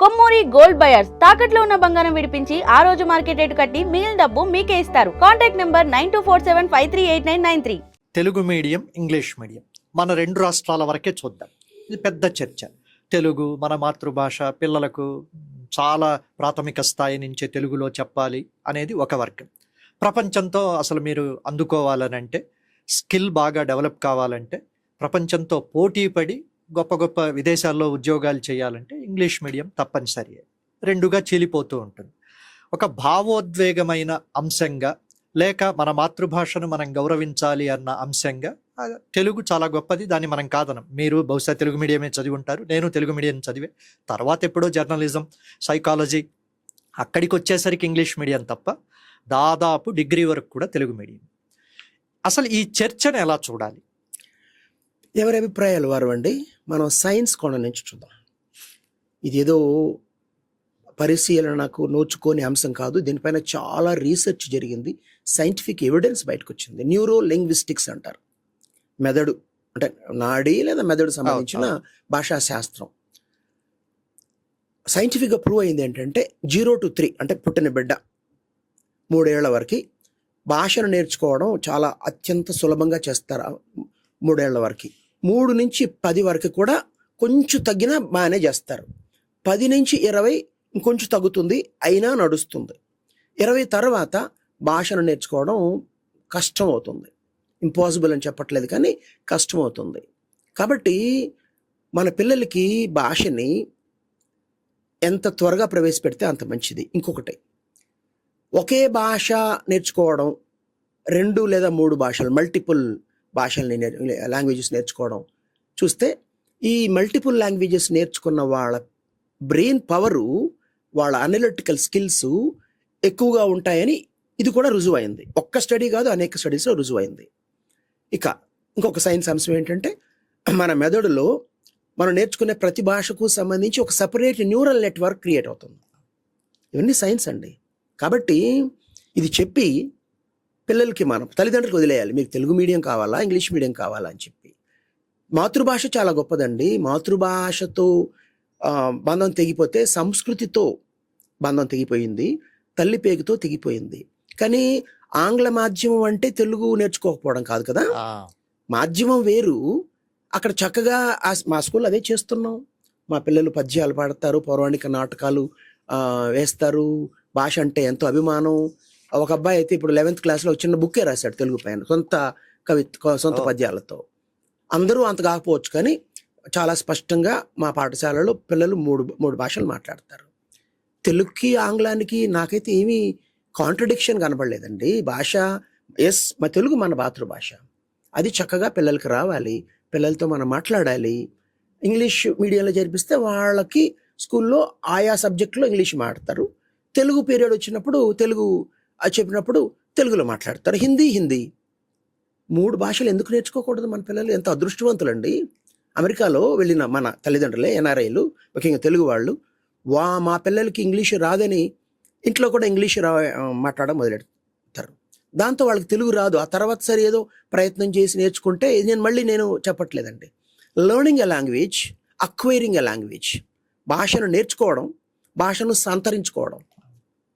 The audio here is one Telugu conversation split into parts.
కొమ్మూరి గోల్డ్ బయర్స్ తాకట్లో ఉన్న బంగారం విడిపించి ఆ రోజు మార్కెట్ రేటు కట్టి మిగిలిన డబ్బు మీకే ఇస్తారు. Contact number 9247538993. Telugu medium, English medium మన రెండు రాష్ట్రాల వరకే చూద్దాం. ఇది పెద్ద చర్చ. తెలుగు మన మాతృభాష, పిల్లలకు చాలా ప్రాథమిక స్థాయి నుంచే తెలుగులో చెప్పాలి అనేది ఒక వర్గం. ప్రపంచంతో అసలు మీరు అందుకోవాలనంటే, స్కిల్ బాగా డెవలప్ కావాలంటే, ప్రపంచంతో పోటీ పడి గొప్ప గొప్ప విదేశాల్లో ఉద్యోగాలు చేయాలంటే ఇంగ్లీష్ మీడియం తప్పనిసరి. రెండుగా చీలిపోతూ ఉంటుంది. ఒక భావోద్వేగమైన అంశంగా లేక మన మాతృభాషను మనం గౌరవించాలి అన్న అంశంగా తెలుగు చాలా గొప్పది, దాన్ని మనం కాదనం. మీరు బహుశా తెలుగు మీడియమే చదివి ఉంటారు, నేను తెలుగు మీడియం చదివే. తర్వాత ఎప్పుడో జర్నలిజం, సైకాలజీ, అక్కడికి వచ్చేసరికి ఇంగ్లీష్ మీడియం తప్ప దాదాపు డిగ్రీ వరకు కూడా తెలుగు మీడియం. అసలు ఈ చర్చను ఎలా చూడాలి? ఎవరి అభిప్రాయాలు వారు అండి. మనం సైన్స్ కోణం నుంచి చూద్దాం. ఇది ఏదో పరిశీలనకు నోచుకోని అంశం కాదు. దీనిపైన చాలా రీసెర్చ్ జరిగింది, సైంటిఫిక్ ఎవిడెన్స్ బయటకు వచ్చింది. న్యూరో లింగ్విస్టిక్స్ అంటారు. మెదడు అంటే నాడీ లేదా మెదడు సంబంధించిన భాషా శాస్త్రం. సైంటిఫిక్గా ప్రూవ్ అయింది ఏంటంటే 0 to 3 అంటే పుట్టిన బిడ్డ 3 ఏళ్ల వరకు భాషను నేర్చుకోవడం చాలా అత్యంత సులభంగా చేస్తారు. 3 ఏళ్ల వరకు. 3 నుంచి 10 వరకు కూడా కొంచెం తగ్గినా బాగానే చేస్తారు. 10 నుంచి 20 ఇంకొంచెం తగ్గుతుంది, అయినా నడుస్తుంది. 20 తర్వాత భాషను నేర్చుకోవడం కష్టం అవుతుంది. ఇంపాసిబుల్ అని చెప్పట్లేదు, కానీ కష్టం అవుతుంది. కాబట్టి మన పిల్లలకి భాషని ఎంత త్వరగా ప్రవేశపెడితే అంత మంచిది. ఇంకొకటి, ఒకే భాష నేర్చుకోవడం, 2 లేదా 3 భాషలు, మల్టిపుల్ భాషల్ని లాంగ్వేజెస్ నేర్చుకోవడం చూస్తే, ఈ మల్టిపుల్ లాంగ్వేజెస్ నేర్చుకున్న వాళ్ళ బ్రెయిన్ పవరు, వాళ్ళ అనలిటికల్ స్కిల్స్ ఎక్కువగా ఉంటాయని ఇది కూడా రుజువైంది. ఒక్క స్టడీ కాదు, అనేక స్టడీస్లో రుజువైంది. ఇక ఇంకొక సైన్స్ అంశం ఏంటంటే, మన మెదడులో మనం నేర్చుకునే ప్రతి భాషకు సంబంధించి ఒక సపరేట్ న్యూరల్ నెట్వర్క్ క్రియేట్ అవుతుంది. ఇవన్నీ సైన్స్ అండి. కాబట్టి ఇది చెప్పి పిల్లలకి మనం తల్లిదండ్రులకు వదిలేయాలి, మీకు తెలుగు మీడియం కావాలా ఇంగ్లీష్ మీడియం కావాలా అని చెప్పి. మాతృభాష చాలా గొప్పదండి. మాతృభాషతో బంధం తెగిపోతే సంస్కృతితో బంధం తెగిపోయింది, తల్లి పేగుతో తెగిపోయింది. కానీ ఆంగ్ల మాధ్యమం అంటే తెలుగు నేర్చుకోకపోవడం కాదు కదా. మాధ్యమం వేరు. అక్కడ చక్కగా మా స్కూల్లో అదే చేస్తున్నాం. మా పిల్లలు పద్యాలు పాడతారు, పౌరాణిక నాటకాలు వేస్తారు. భాష అంటే ఎంతో అభిమానం. ఒక అబ్బాయి అయితే ఇప్పుడు 11th క్లాస్లో చిన్న బుక్కే రాశాడు తెలుగు పైన, సొంత పద్యాలతో. అందరూ అంత కాకపోవచ్చు, కానీ చాలా స్పష్టంగా మా పాఠశాలలో పిల్లలు మూడు భాషలు మాట్లాడతారు. తెలుగుకి ఆంగ్లానికి నాకైతే ఏమీ కాంట్రడిక్షన్ కనపడలేదండి. భాష మా తెలుగు మన మాతృభాష, అది చక్కగా పిల్లలకి రావాలి, పిల్లలతో మనం మాట్లాడాలి. ఇంగ్లీష్ మీడియంలో చేర్పిస్తే వాళ్ళకి స్కూల్లో ఆయా సబ్జెక్టులో ఇంగ్లీష్ మాట్లాడతారు. తెలుగు పీరియడ్ వచ్చినప్పుడు తెలుగు చెప్పినప్పుడు తెలుగులో మాట్లాడతారు. హిందీ 3 భాషలు ఎందుకు నేర్చుకోకూడదు మన పిల్లలు? ఎంత అదృష్టవంతులండి. అమెరికాలో వెళ్ళిన మన తల్లిదండ్రులే, ఎన్ఆర్ఐలు, ముఖ్యంగా తెలుగు వాళ్ళు, మా పిల్లలకి ఇంగ్లీష్ రాదని ఇంట్లో కూడా ఇంగ్లీష్ మాట్లాడడం మొదలెడతారు. దాంతో వాళ్ళకి తెలుగు రాదు. ఆ తర్వాత సరే ఏదో ప్రయత్నం చేసి నేర్చుకుంటే, నేను చెప్పట్లేదండి. Learning a language, acquiring a language. భాషను నేర్చుకోవడం, భాషను సంతరించుకోవడం.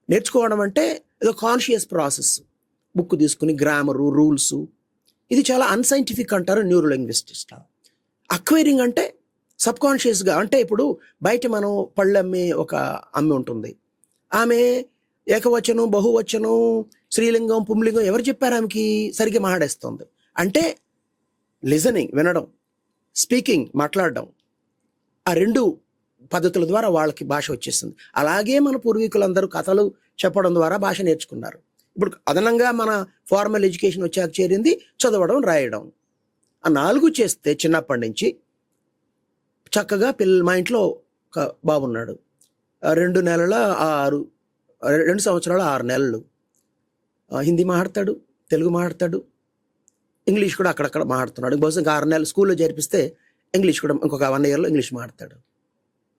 నేర్చుకోవడం అంటే ఏదో కాన్షియస్ ప్రాసెస్, బుక్ తీసుకుని గ్రామరు, రూల్స్. ఇది చాలా అన్సైంటిఫిక్ అంటారు న్యూరో లింగ్విస్టిక్స్. అక్వైరింగ్ అంటే సబ్కాన్షియస్గా. అంటే ఇప్పుడు బయట మనం పళ్ళు అమ్మే ఒక అమ్మి ఉంటుంది. ఆమె ఏకవచనం, బహువచనం, స్త్రీలింగం, పుంలింగం ఎవరు చెప్పారు ఆమెకి సరిగ్గా మాట్లాడేస్తుంది. అంటే లిజనింగ్, వినడం, స్పీకింగ్, మాట్లాడడం, ఆ 2 పద్ధతుల ద్వారా వాళ్ళకి భాష వచ్చేస్తుంది. అలాగే మన పూర్వీకులందరూ కథలు చెప్పడం ద్వారా భాష నేర్చుకున్నారు. ఇప్పుడు అదనంగా మన ఫార్మల్ ఎడ్యుకేషన్ వచ్చాక చేరింది చదవడం, రాయడం. ఆ 4 చేస్తే చిన్నప్పటి నుంచి చక్కగా మా ఇంట్లో ఒక బాబున్నాడు. 2 సంవత్సరాలు 6 నెలలు హిందీ మాట్లాడతాడు, తెలుగు మాట్లాడతాడు, ఇంగ్లీష్ కూడా అక్కడక్కడ మాట్లాడుతున్నాడు. బహుశా 6 నెలలు స్కూల్లో చేర్పిస్తే ఇంగ్లీష్ కూడా ఇంకొక 1 yearలో ఇంగ్లీష్ మాట్లాడతాడు.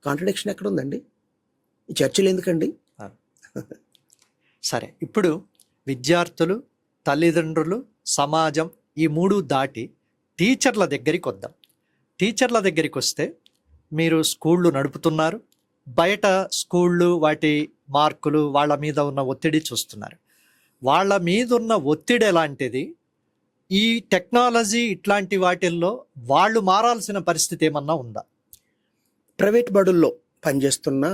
కాంట్రడిక్షన్ ఎక్కడ ఉందండి? ఈ చర్చలు ఎందుకండి? సరే, ఇప్పుడు విద్యార్థులు, తల్లిదండ్రులు, సమాజం, ఈ 3 దాటి టీచర్ల దగ్గరికి వద్దాం. టీచర్ల దగ్గరికి వస్తే, మీరు స్కూళ్ళు నడుపుతున్నారు, బయట స్కూళ్ళు వాటి మార్కులు వాళ్ళ మీద ఉన్న ఒత్తిడి చూస్తున్నారు. వాళ్ళ మీద ఉన్న ఒత్తిడి ఎలాంటిది, ఈ టెక్నాలజీ ఇట్లాంటి వాటిల్లో వాళ్ళు మారాల్సిన పరిస్థితి ఏమన్నా ఉందా? ప్రైవేట్ బడుల్లో పనిచేస్తున్న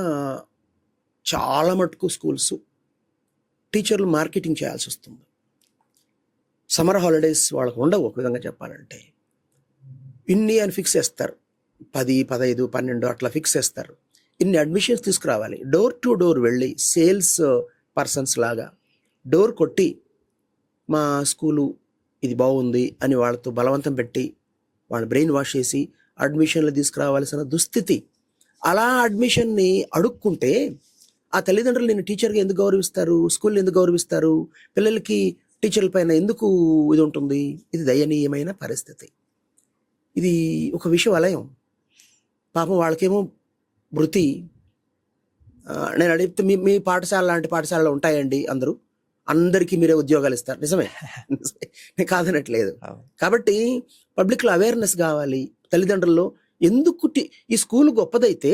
చాలా మటుకు స్కూల్స్ టీచర్లు మార్కెటింగ్ చేయాల్సి వస్తుంది. సమ్మర్ హాలిడేస్ వాళ్ళకు ఉండవు. ఒక విధంగా చెప్పాలంటే ఇన్ని అని ఫిక్స్ చేస్తారు, 10, 15, 12 అట్లా ఫిక్స్ చేస్తారు. ఇన్ని అడ్మిషన్స్ తీసుకురావాలి. డోర్ టు డోర్ వెళ్ళి సేల్స్ పర్సన్స్ లాగా డోర్ కొట్టి మా స్కూలు ఇది బాగుంది అని వాళ్ళతో బలవంతం పెట్టి వాళ్ళ బ్రెయిన్ వాష్ చేసి అడ్మిషన్లు తీసుకురావాల్సిన దుస్థితి. అలా అడ్మిషన్ని అడుక్కుంటే ఆ తల్లిదండ్రులు నేను టీచర్గా ఎందుకు గౌరవిస్తారు, స్కూల్ని ఎందుకు గౌరవిస్తారు, పిల్లలకి టీచర్ల పైన ఎందుకు ఇది ఉంటుంది? ఇది దయనీయమైన పరిస్థితి. ఇది ఒక విషవలయం. పాపం వాళ్ళకేమో వృత్తి. నేను అడిగితే మీ పాఠశాల లాంటి పాఠశాలలో ఉంటాయండి, అందరికీ మీరే ఉద్యోగాలు ఇస్తారు. నిజమే, నేను కాదనట్లేదు. కాబట్టి పబ్లిక్లో అవేర్నెస్ కావాలి. తల్లిదండ్రుల్లో ఎందుకు ఈ స్కూల్ గొప్పదైతే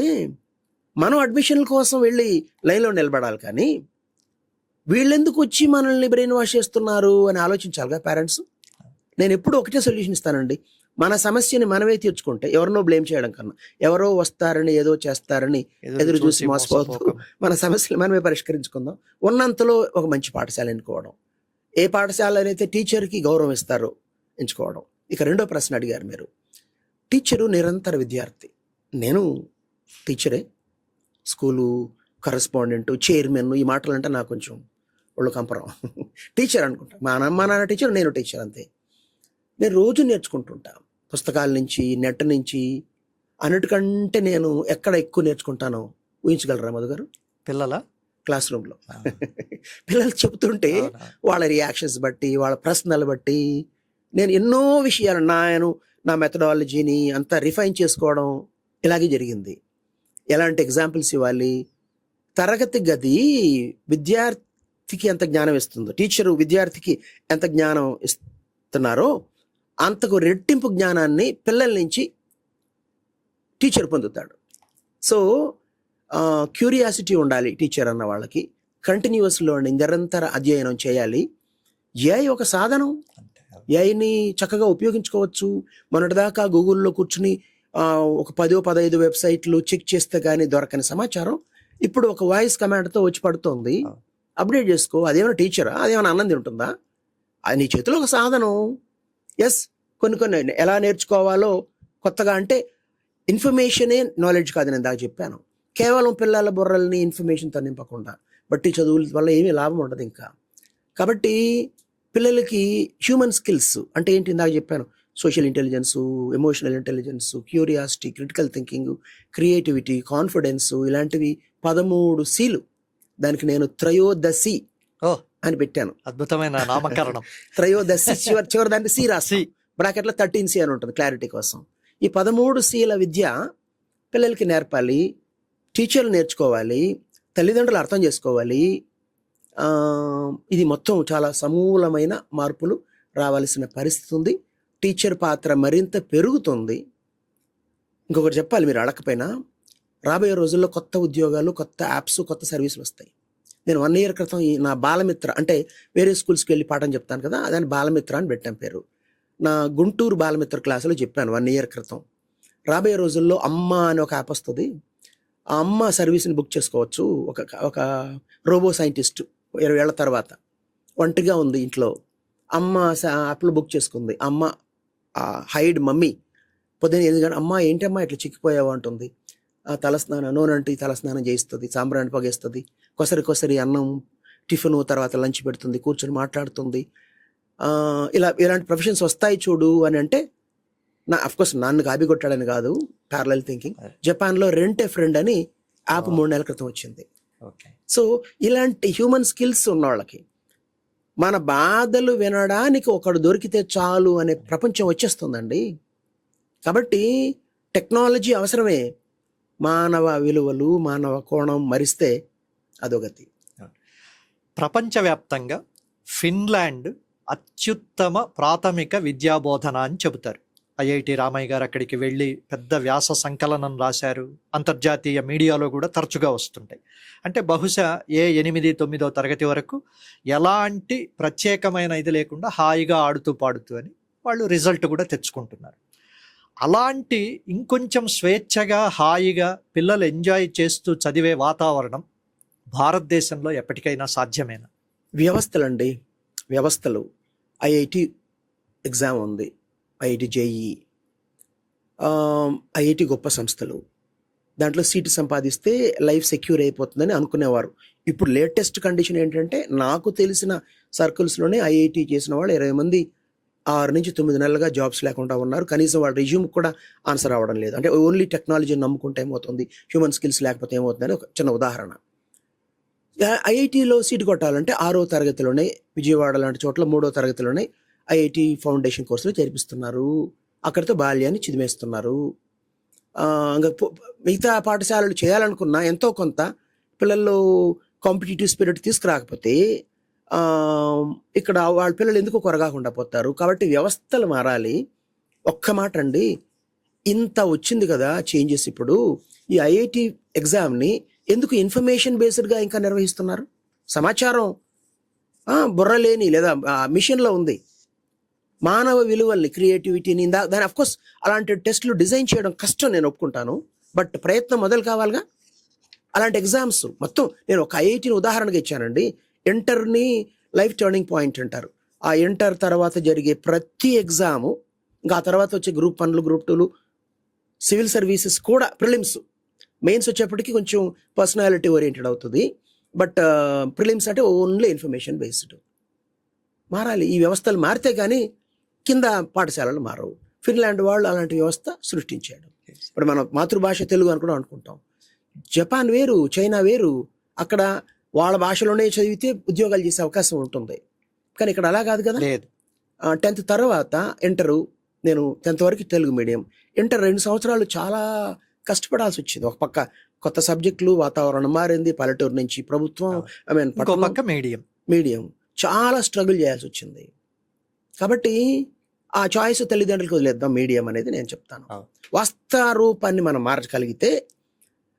మనం అడ్మిషన్ల కోసం వెళ్ళి లైన్లో నిలబడాలి, కానీ వీళ్ళెందుకు వచ్చి మనల్ని బ్రెయిన్ వాష్ చేస్తున్నారు అని ఆలోచించాలిగా పేరెంట్స్. నేను ఎప్పుడు ఒకటే సొల్యూషన్ ఇస్తానండి, మన సమస్యని మనమే తీర్చుకుంటే, ఎవరినో బ్లేమ్ చేయడం కన్నా, ఎవరో వస్తారని ఏదో చేస్తారని ఎదురు చూసి మోసపోతూ మన సమస్యలు మనమే పరిష్కరించుకుందాం. ఉన్నంతలో ఒక మంచి పాఠశాల ఎన్నుకోవడం, ఏ పాఠశాల అయితే టీచర్కి గౌరవం ఇస్తారో ఎంచుకోవడం. ఇక రెండో ప్రశ్న అడిగారు మీరు. టీచరు నిరంతర విద్యార్థి. నేను టీచరే, స్కూలు కరెస్పాండెంట్, చైర్మన్, ఈ మాటలు అంటే నాకు కొంచెం ఒళ్ళు కంపరం. టీచర్ అనుకుంటా, మా నాన్న టీచర్, నేను టీచర్, అంతే. నేను రోజు నేర్చుకుంటుంటా, పుస్తకాల నుంచి, నెట్ నుంచి. అన్నిటికంటే నేను ఎక్కడ ఎక్కువ నేర్చుకుంటానో ఊహించగలరా మధు గారు? క్లాస్ రూమ్లో పిల్లలు చెబుతుంటే వాళ్ళ రియాక్షన్స్ బట్టి, వాళ్ళ ప్రశ్నలు బట్టి నేను ఎన్నో విషయాలు నా మెథడాలజీని అంతా రిఫైన్ చేసుకోవడం ఇలాగే జరిగింది. ఎలాంటి ఎగ్జాంపుల్స్ ఇవ్వాలి? తరగతి గది విద్యార్థికి ఎంత జ్ఞానం ఇస్తుందో, టీచరు విద్యార్థికి ఎంత జ్ఞానం ఇస్తున్నారో అంతకు రెట్టింపు జ్ఞానాన్ని పిల్లల నుంచి టీచర్ పొందుతాడు. సో క్యూరియాసిటీ ఉండాలి టీచర్ అన్న వాళ్ళకి. కంటిన్యూస్ లెర్నింగ్, నిరంతర అధ్యయనం చేయాలి. ఏఐ ఒక సాధనం, ఏఐని చక్కగా ఉపయోగించుకోవచ్చు. మొన్నటిదాకా గూగుల్లో కూర్చుని ఒక 10-15 వెబ్సైట్లు చెక్ చేస్తే కానీ దొరకని సమాచారం ఇప్పుడు ఒక వాయిస్ కమాండ్తో వచ్చి పడుతుంది. అప్డేట్ చేసుకో. అదేమైనా టీచరా? అదేమైనా అన్నం తింటుందా? అది నీ చేతిలో ఒక సాధనం. ఎస్, కొన్ని ఎలా నేర్చుకోవాలో కొత్తగా, అంటే ఇన్ఫర్మేషనే నాలెడ్జ్ కాదు. నేను దాకా చెప్పాను, కేవలం పిల్లల బుర్రల్ని ఇన్ఫర్మేషన్తో నింపకుండా బట్టి చదువుల వల్ల ఏమీ లాభం ఉండదు ఇంకా. కాబట్టి పిల్లలకి హ్యూమన్ స్కిల్స్ అంటే ఏంటి ఇందాక చెప్పాను, social intelligence, emotional intelligence, curiosity, critical thinking, creativity, confidence, ఇలాంటివి 13 Cలు. దానికి నేను త్రయోదశి అని పెట్టాను. అద్భుతమైన నామకరణం. త్రయోదశి చివరి దానికి సి రాసి బ్రాకెట్లో 13C అని ఉంటుంది క్లారిటీ కోసం. ఈ 13 Cల విద్య పిల్లలకి నేర్పాలి, టీచర్లు నేర్చుకోవాలి, తల్లిదండ్రులు అర్థం చేసుకోవాలి. ఇది మొత్తం చాలా సమూలమైన మార్పులు రావాల్సిన పరిస్థితి ఉంది. టీచర్ పాత్ర మరింత పెరుగుతుంది. ఇంకొకటి చెప్పాలి మీరు అడగకపోయినా, రాబోయే రోజుల్లో కొత్త ఉద్యోగాలు, కొత్త యాప్స్, కొత్త సర్వీసులు వస్తాయి. నేను 1 year క్రితం నా బాలమిత్ర, అంటే వేరే స్కూల్స్కి వెళ్ళి పాఠం చెప్తాను కదా, అదని బాలమిత్ర అని పెట్టాం పేరు. నా గుంటూరు బాలమిత్ర క్లాసులో చెప్పాను 1 year క్రితం. రాబోయే రోజుల్లో అమ్మ అని ఒక యాప్ వస్తుంది. ఆ అమ్మ సర్వీస్ని బుక్ చేసుకోవచ్చు. ఒక రోబో సైంటిస్ట్ 20 ఏళ్ల తర్వాత ఒంటిగా ఉంది ఇంట్లో, అమ్మ యాప్లో బుక్ చేసుకుంది. అమ్మ హైడ్ మమ్మీ పొద్దున్న 8 గంటల, అమ్మ ఏంటమ్మా ఇట్లా చిక్కిపోయావు అంటుంది. తలస్నానం, నూనెంటి తలస్నానం చేయిస్తుంది, సాంబ్రాణి పొగేస్తుంది, కొసరి అన్నం, టిఫిన్, తర్వాత లంచ్ పెడుతుంది, కూర్చొని మాట్లాడుతుంది. ఇలాంటి ప్రొఫెషన్స్ వస్తాయి చూడు అని అంటే, అఫ్కోర్స్ నన్ను కాపీ కొట్టాడని కాదు, ప్యారలల్ థింకింగ్. జపాన్లో రెంట్ ఏ ఫ్రెండ్ అని యాప్ 3 నెలల క్రితం వచ్చింది. సో ఇలాంటి హ్యూమన్ స్కిల్స్ ఉన్న వాళ్ళకి మన బాధలు వినడానికి ఒకడు దొరికితే చాలు అనే ప్రపంచం వచ్చేస్తుందండి. కాబట్టి టెక్నాలజీ అవసరమే. మానవ విలువలు, మానవ కోణం మరిస్తే అదోగతి. ప్రపంచవ్యాప్తంగా ఫిన్లాండ్ అత్యుత్తమ ప్రాథమిక విద్యాబోధన అని చెబుతారు. ఐఐటి రామయ్య గారు అక్కడికి వెళ్ళి పెద్ద వ్యాస సంకలనం రాశారు. అంతర్జాతీయ మీడియాలో కూడా తరచుగా వస్తుంటాయి. అంటే బహుశా 8-9 తరగతి వరకు ఎలాంటి ప్రత్యేకమైన ఇది లేకుండా హాయిగా ఆడుతూ పాడుతూ అని వాళ్ళు రిజల్ట్ కూడా తెచ్చుకుంటున్నారు. అలాంటి ఇంకొంచెం స్వేచ్ఛగా హాయిగా పిల్లలు ఎంజాయ్ చేస్తూ చదివే వాతావరణం భారతదేశంలో ఎప్పటికైనా సాధ్యమేనా? వ్యవస్థలండి, వ్యవస్థలు. ఐఐటి ఎగ్జామ్ ఉంది, ఐఐటి జేఈ, ఐఐటి గొప్ప సంస్థలు. దాంట్లో సీటు సంపాదిస్తే లైఫ్ సెక్యూర్ అయిపోతుందని అనుకునేవారు. ఇప్పుడు లేటెస్ట్ కండిషన్ ఏంటంటే, నాకు తెలిసిన సర్కిల్స్లోనే ఐఐటి చేసిన వాళ్ళు 20 మంది 6 నుంచి 9 నెలలుగా జాబ్స్ లేకుండా ఉన్నారు. కనీసం వాళ్ళ రెజ్యూమ్ కూడా ఆన్సర్ అవ్వడం లేదు. అంటే ఓన్లీ టెక్నాలజీని నమ్ముకుంటే ఏమవుతుంది, హ్యూమన్ స్కిల్స్ లేకపోతే ఏమవుతుందని ఒక చిన్న ఉదాహరణ. ఐఐటిలో సీటు కొట్టాలంటే 6వ తరగతిలోనే, విజయవాడ లాంటి చోట్ల 3వ తరగతిలోనే ఐఐటి ఫౌండేషన్ కోర్సులు చేర్పిస్తున్నారు. అక్కడితో బాల్యాన్ని చిదిమేస్తున్నారు. ఇంకా మిగతా పాఠశాలలు చేయాలనుకున్నా ఎంతో కొంత పిల్లల్లో కాంపిటేటివ్ స్పిరిట్ తీసుకురాకపోతే ఇక్కడ వాళ్ళ పిల్లలు ఎందుకు కొరగాకుండా పోతారు. కాబట్టి వ్యవస్థలు మారాలి. ఒక్క మాట అండి, ఇంత వచ్చింది కదా చేంజెస్. ఇప్పుడు ఈ ఐఐటి ఎగ్జామ్ని ఎందుకు ఇన్ఫర్మేషన్ బేస్డ్గా ఇంకా నిర్వహిస్తున్నారు? సమాచారం బుర్ర లేని లేదా మిషన్లో ఉంది. మానవ విలువల్ని, క్రియేటివిటీని, దాని అఫ్కోర్స్ అలాంటి టెస్టులు డిజైన్ చేయడం కష్టం, నేను ఒప్పుకుంటాను. బట్ ప్రయత్నం మొదలు కావాలిగా. అలాంటి ఎగ్జామ్స్ మొత్తం నేను ఒక ఐఐటిని ఉదాహరణగా ఇచ్చానండి. ఇంటర్ని లైఫ్ టర్నింగ్ పాయింట్ అంటారు. ఆ ఇంటర్ తర్వాత జరిగే ప్రతి ఎగ్జాము, ఇంకా ఆ తర్వాత వచ్చే గ్రూప్ 1, గ్రూప్ 2, సివిల్ సర్వీసెస్ కూడా, ప్రిలిమ్స్, మెయిన్స్ వచ్చేప్పటికి కొంచెం పర్సనాలిటీ ఓరియంటెడ్ అవుతుంది. బట్ ప్రిలిమ్స్ అంటే ఓన్లీ ఇన్ఫర్మేషన్ బేస్డ్. మారాలి. ఈ వ్యవస్థలు మారితే కానీ కింద పాఠశాలలు మారవు. ఫిన్లాండ్ వాళ్ళు అలాంటి వ్యవస్థ సృష్టించాడు. ఇప్పుడు మన మాతృభాష తెలుగు అని కూడా అనుకుంటాం. జపాన్ వేరు, చైనా వేరు. అక్కడ వాళ్ళ భాషలోనే చదివితే ఉద్యోగాలు చేసే అవకాశం ఉంటుంది. కానీ ఇక్కడ అలా కాదు కదా. 10th తర్వాత ఇంటరు, నేను 10th వరకు తెలుగు మీడియం. ఇంటర్ 2 సంవత్సరాలు చాలా కష్టపడాల్సి వచ్చింది. ఒక పక్క కొత్త సబ్జెక్టులు, వాతావరణం మారింది, పల్లెటూరు నుంచి ప్రభుత్వం, పక్క మీడియం, చాలా స్ట్రగుల్ చేయాల్సి వచ్చింది. కాబట్టి ఆ చాయిస్ తల్లిదండ్రులకు వదిలేద్దాం మీడియం అనేది నేను చెప్తాను. వాస్తవ రూపాన్ని మనం మార్చగలిగితే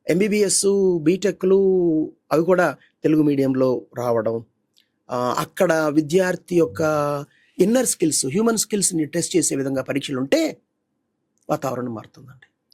ఎంబీబీఎస్, బీటెక్లు అవి కూడా తెలుగు మీడియంలో రావడం, అక్కడ విద్యార్థి యొక్క ఇన్నర్ స్కిల్స్, హ్యూమన్ స్కిల్స్ని టెస్ట్ చేసే విధంగా పరీక్షలు ఉంటే వాతావరణం మారుతుందండి.